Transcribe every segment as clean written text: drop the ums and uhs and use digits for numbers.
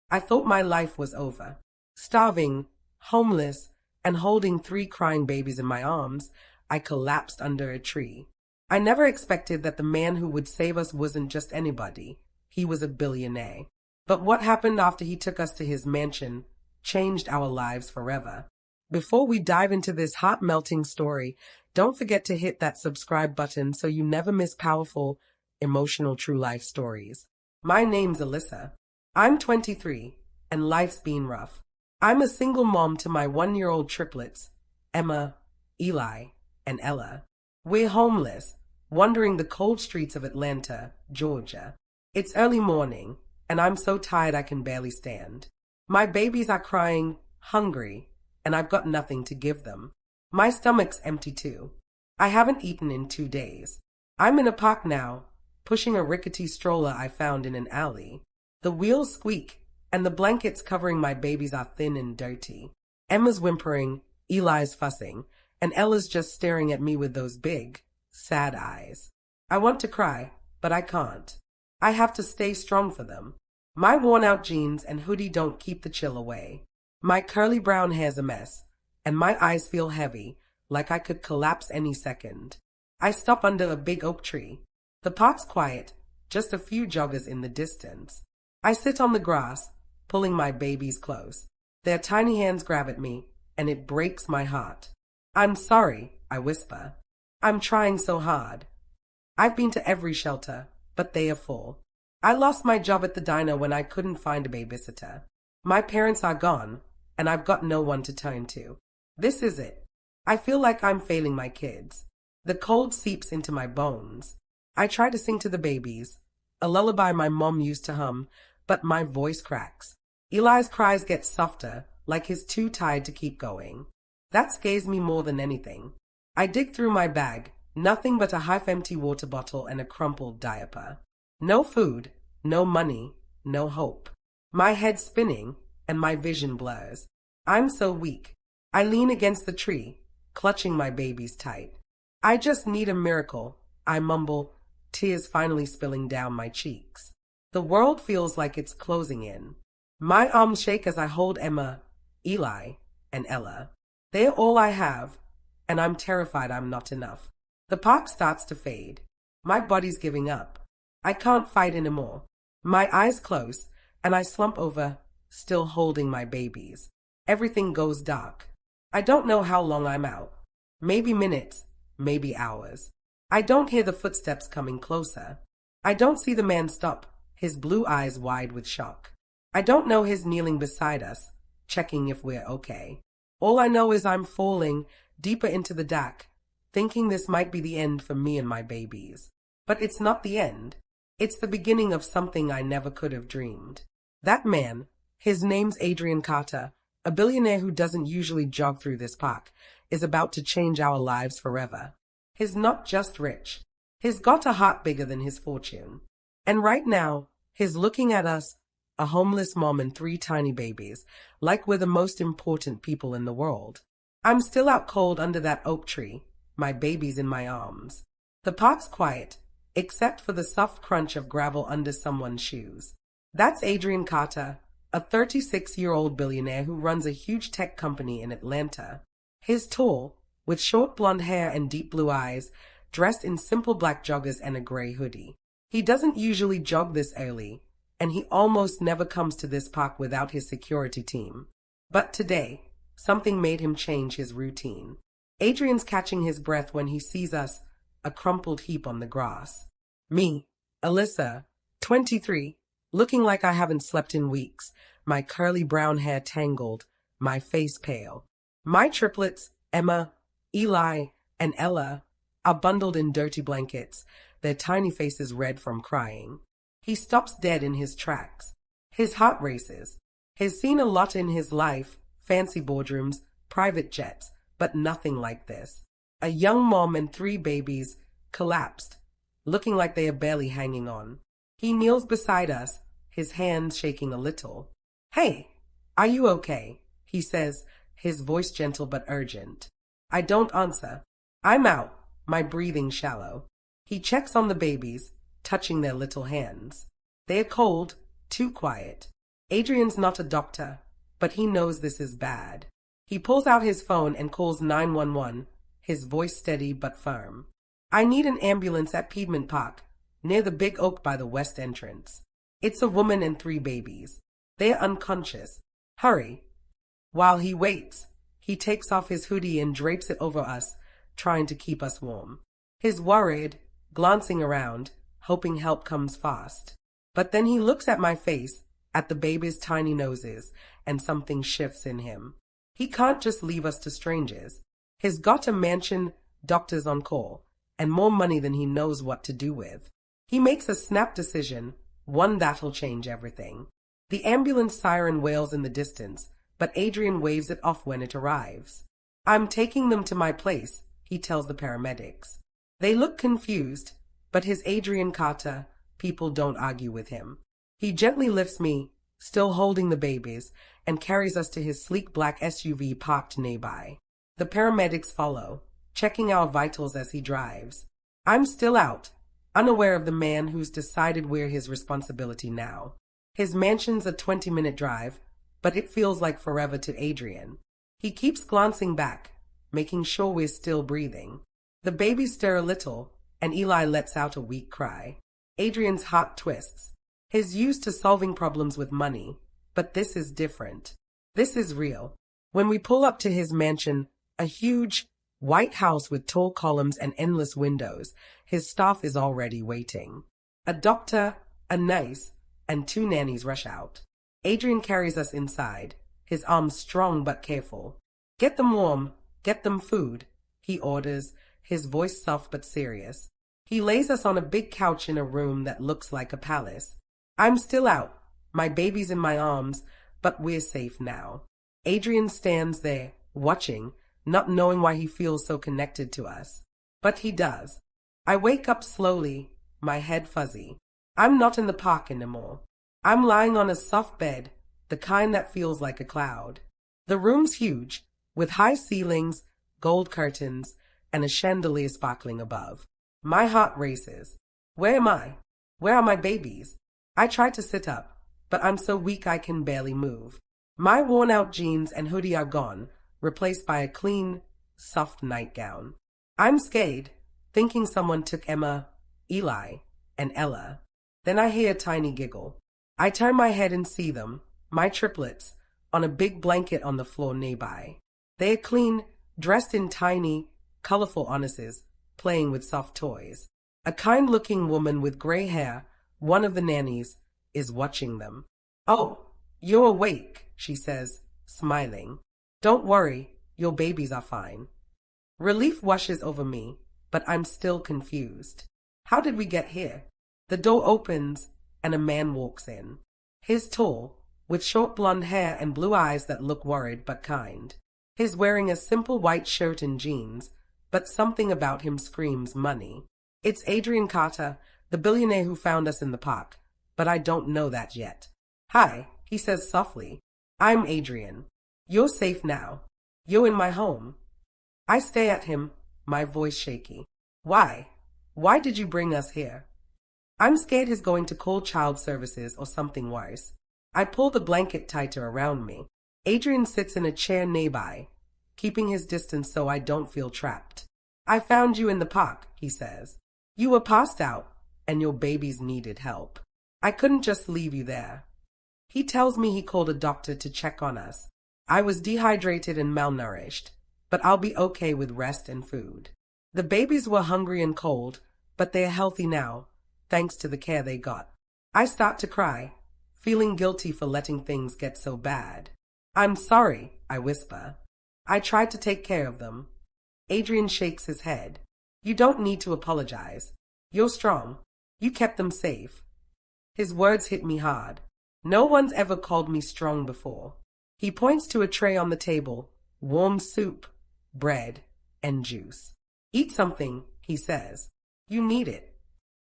I thought my life was over. Starving, homeless, and holding 3 crying babies in my arms, I collapsed under a tree. I never expected that the man who would save us wasn't just anybody. He was a billionaire. But what happened after he took us to his mansion changed our lives forever. Before we dive into this heart-melting story, don't forget to hit that subscribe button so you never miss powerful, emotional true life stories. My name's Alyssa. I'm 23, and life's been rough. I'm a single mom to my 1-year-old triplets, Emma, Eli, and Ella. We're homeless, wandering the cold streets of Atlanta, Georgia. It's early morning, and I'm so tired I can barely stand. My babies are crying, hungry, and I've got nothing to give them. My stomach's empty too. I haven't eaten in 2 days. I'm in a park now, pushing a rickety stroller I found in an alley. The wheels squeak, and the blankets covering my babies are thin and dirty. Emma's whimpering, Eli's fussing, and Ella's just staring at me with those big, sad eyes. I want to cry, but I can't. I have to stay strong for them. My worn-out jeans and hoodie don't keep the chill away. My curly brown hair's a mess, and my eyes feel heavy, like I could collapse any second. I stop under a big oak tree. The park's quiet, just a few joggers in the distance. I sit on the grass, pulling my babies close. Their tiny hands grab at me, and it breaks my heart. I'm sorry, I whisper. I'm trying so hard. I've been to every shelter, but they are full. I lost my job at the diner when I couldn't find a babysitter. My parents are gone, and I've got no one to turn to. This is it. I feel like I'm failing my kids. The cold seeps into my bones. I try to sing to the babies, a lullaby my mom used to hum, but my voice cracks. Eli's cries get softer, like he's too tired to keep going. That scares me more than anything. I dig through my bag, nothing but a half-empty water bottle and a crumpled diaper. No food, no money, no hope. My head's spinning, and my vision blurs. I'm so weak. I lean against the tree, clutching my babies tight. I just need a miracle, I mumble, tears finally spilling down my cheeks. The world feels like it's closing in. My arms shake as I hold Emma, Eli, and Ella. They're all I have, and I'm terrified I'm not enough. The park starts to fade. My body's giving up. I can't fight anymore. My eyes close, and I slump over, still holding my babies. Everything goes dark. I don't know how long I'm out. Maybe minutes, maybe hours. I don't hear the footsteps coming closer. I don't see the man stop, his blue eyes wide with shock. I don't know he's kneeling beside us, checking if we're okay. All I know is I'm falling deeper into the dark, thinking this might be the end for me and my babies. But it's not the end. It's the beginning of something I never could have dreamed. That man, his name's Adrian Carter, a billionaire who doesn't usually jog through this park, is about to change our lives forever. He's not just rich. He's got a heart bigger than his fortune. And right now, he's looking at us, a homeless mom and 3 tiny babies, like we're the most important people in the world. I'm still out cold under that oak tree, my babies in my arms. The park's quiet, except for the soft crunch of gravel under someone's shoes. That's Adrian Carter, a 36-year-old billionaire who runs a huge tech company in Atlanta. He's tall, with short blonde hair and deep blue eyes, dressed in simple black joggers and a gray hoodie. He doesn't usually jog this early, and he almost never comes to this park without his security team. But today, something made him change his routine. Adrian's catching his breath when he sees us, a crumpled heap on the grass. Me, Alyssa, 23, looking like I haven't slept in weeks, my curly brown hair tangled, my face pale. My triplets, Emma, Eli, and Ella, are bundled in dirty blankets, their tiny faces red from crying. He stops dead in his tracks. His heart races. He's seen a lot in his life, fancy boardrooms, private jets, but nothing like this. A young mom and 3 babies collapsed, looking like they are barely hanging on. He kneels beside us, his hands shaking a little. "Hey, are you okay?" he says, his voice gentle but urgent. I don't answer. I'm out, my breathing shallow. He checks on the babies, touching their little hands. They're cold, too quiet. Adrian's not a doctor, but he knows this is bad. He pulls out his phone and calls 911, his voice steady but firm. I need an ambulance at Piedmont Park, near the big oak by the west entrance. It's a woman and 3 babies. They're unconscious. Hurry. While he waits, he takes off his hoodie and drapes it over us, trying to keep us warm. He's worried, glancing around, hoping help comes fast. But then he looks at my face, at the babies' tiny noses, and something shifts in him. He can't just leave us to strangers. He's got a mansion, doctors on call, and more money than he knows what to do with. He makes a snap decision, one that'll change everything. The ambulance siren wails in the distance, but Adrian waves it off when it arrives. I'm taking them to my place, he tells the paramedics. They look confused, but his Adrian Carter, people don't argue with him. He gently lifts me, still holding the babies, and carries us to his sleek black SUV parked nearby. The paramedics follow, checking our vitals as he drives. I'm still out, unaware of the man who's decided we're his responsibility now. His mansion's a 20-minute drive, but it feels like forever to Adrian. He keeps glancing back, making sure we're still breathing. The babies stir a little, and Eli lets out a weak cry. Adrian's heart twists. He's used to solving problems with money, but this is different. This is real. When we pull up to his mansion, a huge, white house with tall columns and endless windows, his staff is already waiting. A doctor, a nurse, and 2 nannies rush out. Adrian carries us inside, his arms strong but careful. Get them warm, get them food, he orders, his voice soft but serious. He lays us on a big couch in a room that looks like a palace. I'm still out, my baby's in my arms, but we're safe now. Adrian stands there, watching, not knowing why he feels so connected to us. But he does. I wake up slowly, my head fuzzy. I'm not in the park anymore. I'm lying on a soft bed, the kind that feels like a cloud. The room's huge, with high ceilings, gold curtains, and a chandelier sparkling above. My heart races. Where am I? Where are my babies? I try to sit up, but I'm so weak I can barely move. My worn-out jeans and hoodie are gone, replaced by a clean, soft nightgown. I'm scared, thinking someone took Emma, Eli, and Ella. Then I hear a tiny giggle. I turn my head and see them, my triplets, on a big blanket on the floor nearby. They are clean, dressed in tiny, colorful harnesses, playing with soft toys. A kind-looking woman with gray hair, one of the nannies, is watching them. "Oh, you're awake," she says, smiling. "Don't worry, your babies are fine." Relief washes over me, but I'm still confused. How did we get here? The door opens, and a man walks in. He's tall, with short blonde hair and blue eyes that look worried but kind. He's wearing a simple white shirt and jeans, but something about him screams money. It's Adrian Carter, the billionaire who found us in the park, but I don't know that yet. "Hi," he says softly. "I'm Adrian. You're safe now. You're in my home." I stare at him, my voice shaky. "Why? Why did you bring us here?" I'm scared he's going to call child services or something worse. I pull the blanket tighter around me. Adrian sits in a chair nearby, keeping his distance so I don't feel trapped. "I found you in the park," he says. "You were passed out, and your babies needed help. I couldn't just leave you there." He tells me he called a doctor to check on us. I was dehydrated and malnourished, but I'll be okay with rest and food. The babies were hungry and cold, but they're healthy now, thanks to the care they got. I start to cry, feeling guilty for letting things get so bad. "I'm sorry," I whisper. "I tried to take care of them." Adrian shakes his head. "You don't need to apologize. You're strong. You kept them safe." His words hit me hard. No one's ever called me strong before. He points to a tray on the table, warm soup, bread, and juice. "Eat something," he says. "You need it."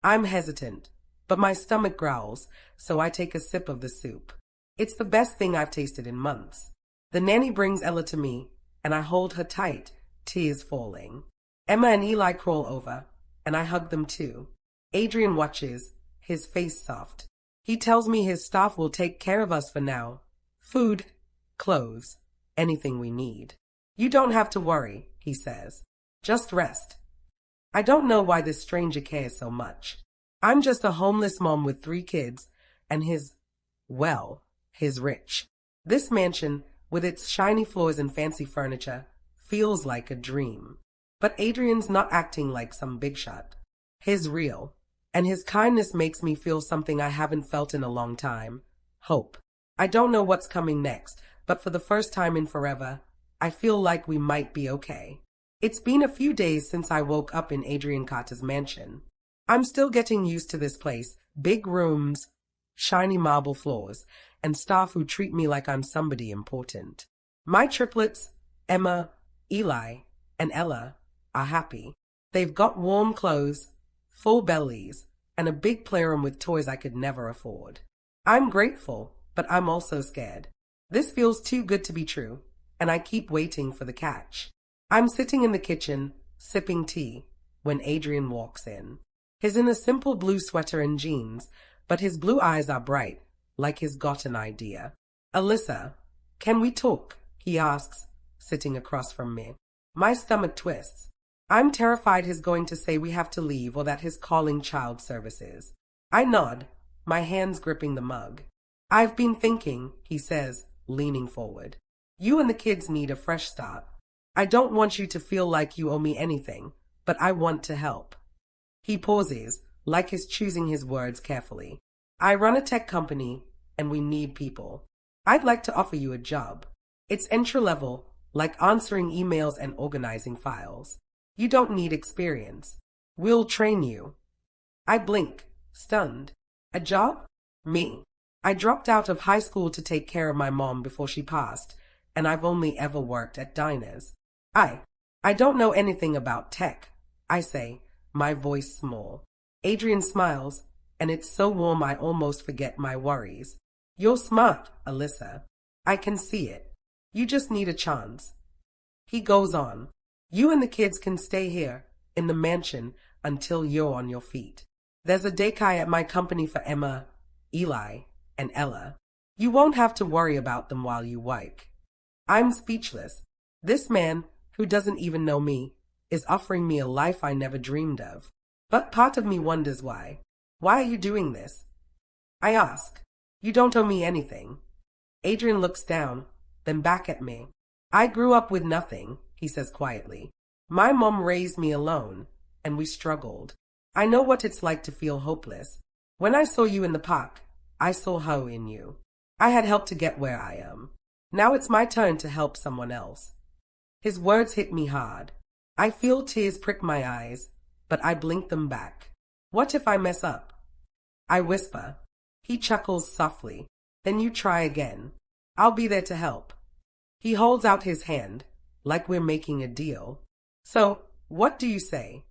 I'm hesitant, but my stomach growls, so I take a sip of the soup. It's the best thing I've tasted in months. The nanny brings Ella to me, and I hold her tight, tears falling. Emma and Eli crawl over, and I hug them too. Adrian watches, his face soft. He tells me his staff will take care of us for now. Food, clothes, anything we need. You don't have to worry, he says. Just rest. I don't know why this stranger cares so much. I'm just a homeless mom with 3 kids, and he's rich. This mansion, with its shiny floors and fancy furniture, feels like a dream. But Adrian's not acting like some big shot. He's real, and his kindness makes me feel something I haven't felt in a long time. Hope. I don't know what's coming next, but for the first time in forever, I feel like we might be okay. It's been a few days since I woke up in Adrian Carter's mansion. I'm still getting used to this place, big rooms, shiny marble floors, and staff who treat me like I'm somebody important. My triplets, Emma, Eli, and Ella, are happy. They've got warm clothes, full bellies, and a big playroom with toys I could never afford. I'm grateful, but I'm also scared. This feels too good to be true, and I keep waiting for the catch. I'm sitting in the kitchen, sipping tea, when Adrian walks in. He's in a simple blue sweater and jeans, but his blue eyes are bright, like he's got an idea. Alyssa, can we talk? He asks, sitting across from me. My stomach twists. I'm terrified he's going to say we have to leave or that he's calling child services. I nod, my hands gripping the mug. I've been thinking, he says, leaning forward. You and the kids need a fresh start. I don't want you to feel like you owe me anything, but I want to help. He pauses, like he's choosing his words carefully. I run a tech company, and we need people. I'd like to offer you a job. It's entry-level, like answering emails and organizing files. You don't need experience. We'll train you. I blink, stunned. A job? Me. I dropped out of high school to take care of my mom before she passed, and I've only ever worked at diners. I don't know anything about tech, I say, my voice small. Adrian smiles, and it's so warm I almost forget my worries. You're smart, Alyssa. I can see it. You just need a chance. He goes on. You and the kids can stay here, in the mansion, until you're on your feet. There's a daycare at my company for Emma, Eli, and Ella. You won't have to worry about them while you work. I'm speechless. This man, who doesn't even know me, is offering me a life I never dreamed of. But part of me wonders why. Why are you doing this? I ask. You don't owe me anything. Adrian looks down, then back at me. I grew up with nothing, he says quietly. My mom raised me alone, and we struggled. I know what it's like to feel hopeless. When I saw you in the park, I saw her in you. I had helped to get where I am. Now it's my turn to help someone else. His words hit me hard. I feel tears prick my eyes, but I blink them back. What if I mess up? I whisper. He chuckles softly. Then you try again. I'll be there to help. He holds out his hand, like we're making a deal. So, what do you say?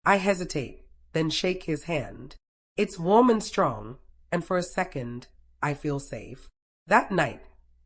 I hesitate, then shake his hand. It's warm and strong, and for a second, I feel safe. That night,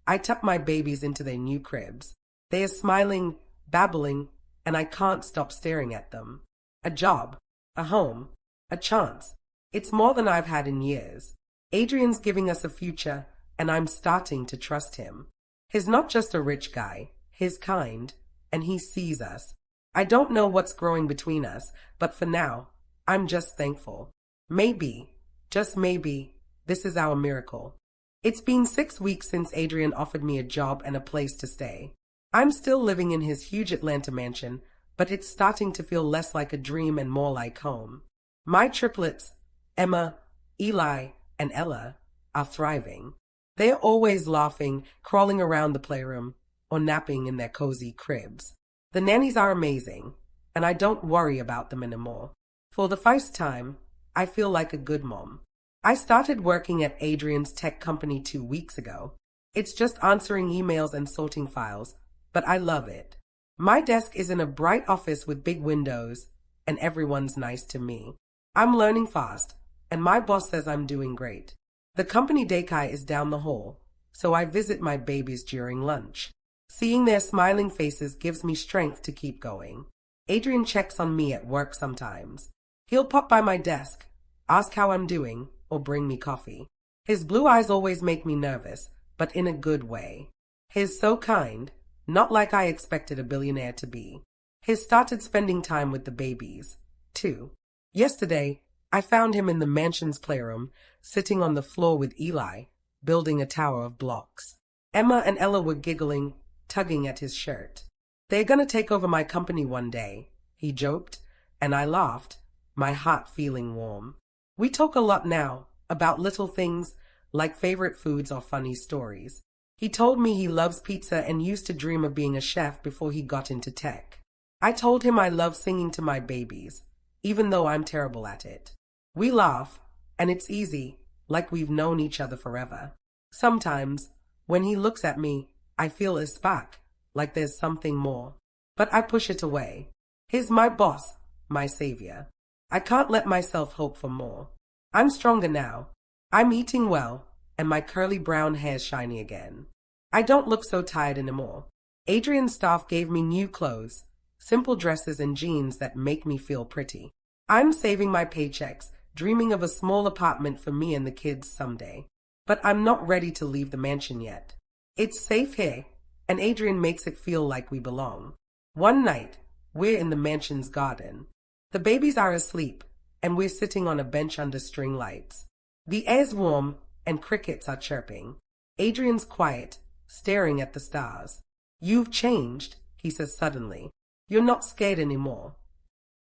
I tuck my babies into their new cribs. They are smiling, babbling, and I can't stop staring at them. A job, a home, a chance. It's more than I've had in years. Adrian's giving us a future, and I'm starting to trust him. He's not just a rich guy, he's kind, and he sees us. I don't know what's growing between us, but for now, I'm just thankful. Maybe, just maybe, this is our miracle. It's been 6 weeks since Adrian offered me a job and a place to stay. I'm still living in his huge Atlanta mansion, but it's starting to feel less like a dream and more like home. My triplets, Emma, Eli, and Ella, are thriving. They're always laughing, crawling around the playroom, or napping in their cozy cribs. The nannies are amazing, and I don't worry about them anymore. For the first time, I feel like a good mom. I started working at Adrian's tech company 2 weeks ago. It's just answering emails and sorting files, but I love it. My desk is in a bright office with big windows, and everyone's nice to me. I'm learning fast, and my boss says I'm doing great. The company daycare is down the hall, so I visit my babies during lunch. Seeing their smiling faces gives me strength to keep going. Adrian checks on me at work sometimes. He'll pop by my desk, ask how I'm doing, or bring me coffee. His blue eyes always make me nervous, but in a good way. He's so kind, not like I expected a billionaire to be. He's started spending time with the babies, too. Yesterday, I found him in the mansion's playroom, sitting on the floor with Eli, building a tower of blocks. Emma and Ella were giggling, tugging at his shirt. "They're gonna take over my company one day," he joked, and I laughed, my heart feeling warm. We talk a lot now, about little things, like favorite foods or funny stories. He told me he loves pizza and used to dream of being a chef before he got into tech. I told him I love singing to my babies, even though I'm terrible at it. We laugh, and it's easy, like we've known each other forever. Sometimes, when he looks at me, I feel a spark, like there's something more. But I push it away. He's my boss, my savior. I can't let myself hope for more. I'm stronger now. I'm eating well, and my curly brown hair's shiny again. I don't look so tired anymore. Adrian's staff gave me new clothes, simple dresses and jeans that make me feel pretty. I'm saving my paychecks, dreaming of a small apartment for me and the kids someday. But I'm not ready to leave the mansion yet. It's safe here, and Adrian makes it feel like we belong. One night, we're in the mansion's garden. The babies are asleep, and we're sitting on a bench under string lights. The air's warm, and crickets are chirping. Adrian's quiet, staring at the stars. "You've changed," he says suddenly. "You're not scared anymore."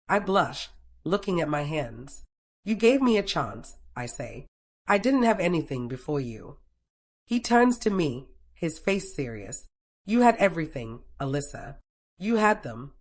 I blush, looking at my hands. "You gave me a chance," I say. "I didn't have anything before you." He turns to me, his face serious. "You had everything, Alyssa. You had them."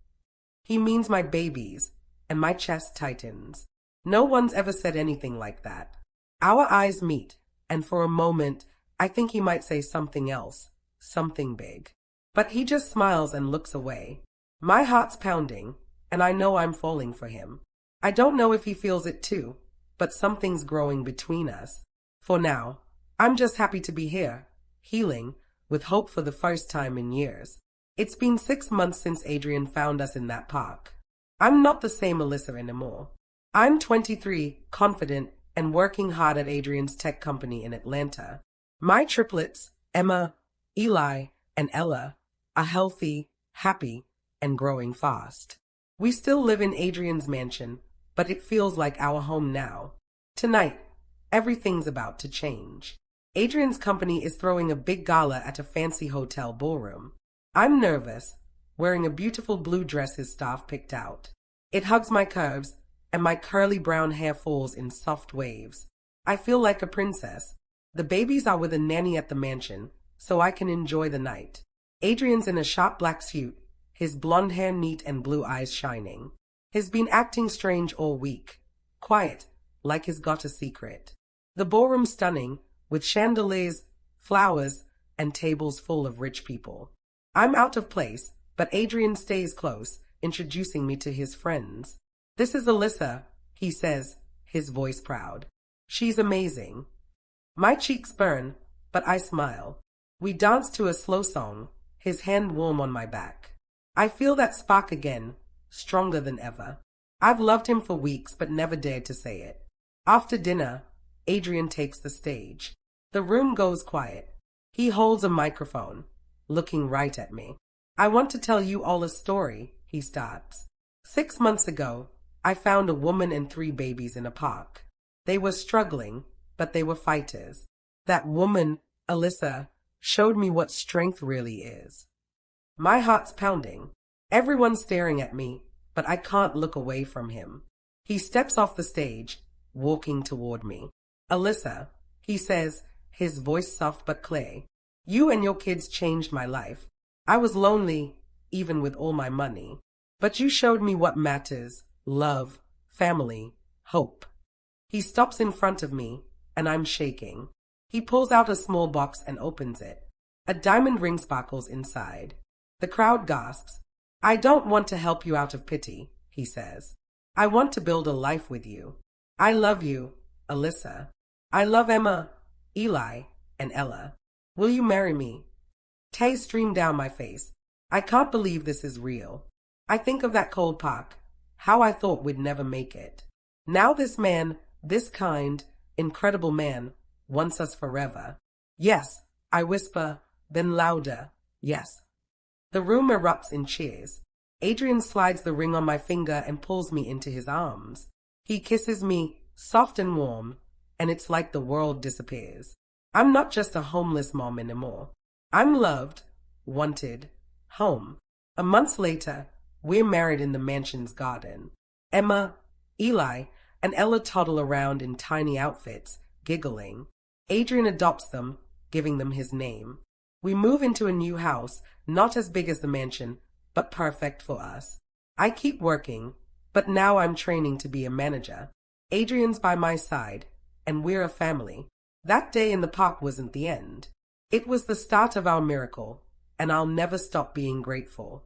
He means my babies, and my chest tightens. No one's ever said anything like that. Our eyes meet, and for a moment, I think he might say something else, something big. But he just smiles and looks away. My heart's pounding, and I know I'm falling for him. I don't know if he feels it too, but something's growing between us. For now, I'm just happy to be here, healing, with hope for the first time in years. It's been 6 months since Adrian found us in that park. I'm not the same Alyssa anymore. I'm 23, confident, and working hard at Adrian's tech company in Atlanta. My triplets, Emma, Eli, and Ella, are healthy, happy, and growing fast. We still live in Adrian's mansion, but it feels like our home now. Tonight, everything's about to change. Adrian's company is throwing a big gala at a fancy hotel ballroom. I'm nervous, wearing a beautiful blue dress his staff picked out. It hugs my curves, and my curly brown hair falls in soft waves. I feel like a princess. The babies are with a nanny at the mansion, so I can enjoy the night. Adrian's in a sharp black suit, his blonde hair neat and blue eyes shining. He's been acting strange all week, quiet, like he's got a secret. The ballroom's stunning, with chandeliers, flowers, and tables full of rich people. I'm out of place, but Adrian stays close, introducing me to his friends. "This is Alyssa," he says, his voice proud. "She's amazing." My cheeks burn, but I smile. We dance to a slow song, his hand warm on my back. I feel that spark again, stronger than ever. I've loved him for weeks, but never dared to say it. After dinner, Adrian takes the stage. The room goes quiet. He holds a microphone, looking right at me. "I want to tell you all a story," he starts. 6 months ago, I found a woman and 3 babies in a park. They were struggling, but they were fighters. That woman, Alyssa, showed me what strength really is. My heart's pounding. Everyone's staring at me, but I can't look away from him. He steps off the stage, walking toward me. "Alyssa," he says, his voice soft but clear. "You and your kids changed my life. I was lonely, even with all my money. But you showed me what matters: love, family, hope." He stops in front of me, and I'm shaking. He pulls out a small box and opens it. A diamond ring sparkles inside. The crowd gasps. "I don't want to help you out of pity," he says. "I want to build a life with you. I love you, Alyssa. I love Emma, Eli, and Ella. Will you marry me?" Tears stream down my face. I can't believe this is real. I think of that cold park, how I thought we'd never make it. Now this man, this kind, incredible man, wants us forever. Yes, I whisper, then louder, yes. The room erupts in cheers. Adrian slides the ring on my finger and pulls me into his arms. He kisses me, soft and warm, and it's like the world disappears. I'm not just a homeless mom anymore. I'm loved, wanted, home. A month later, we're married in the mansion's garden. Emma, Eli, and Ella toddle around in tiny outfits, giggling. Adrian adopts them, giving them his name. We move into a new house, not as big as the mansion, but perfect for us. I keep working, but now I'm training to be a manager. Adrian's by my side, and we're a family. That day in the park wasn't the end. It was the start of our miracle, and I'll never stop being grateful.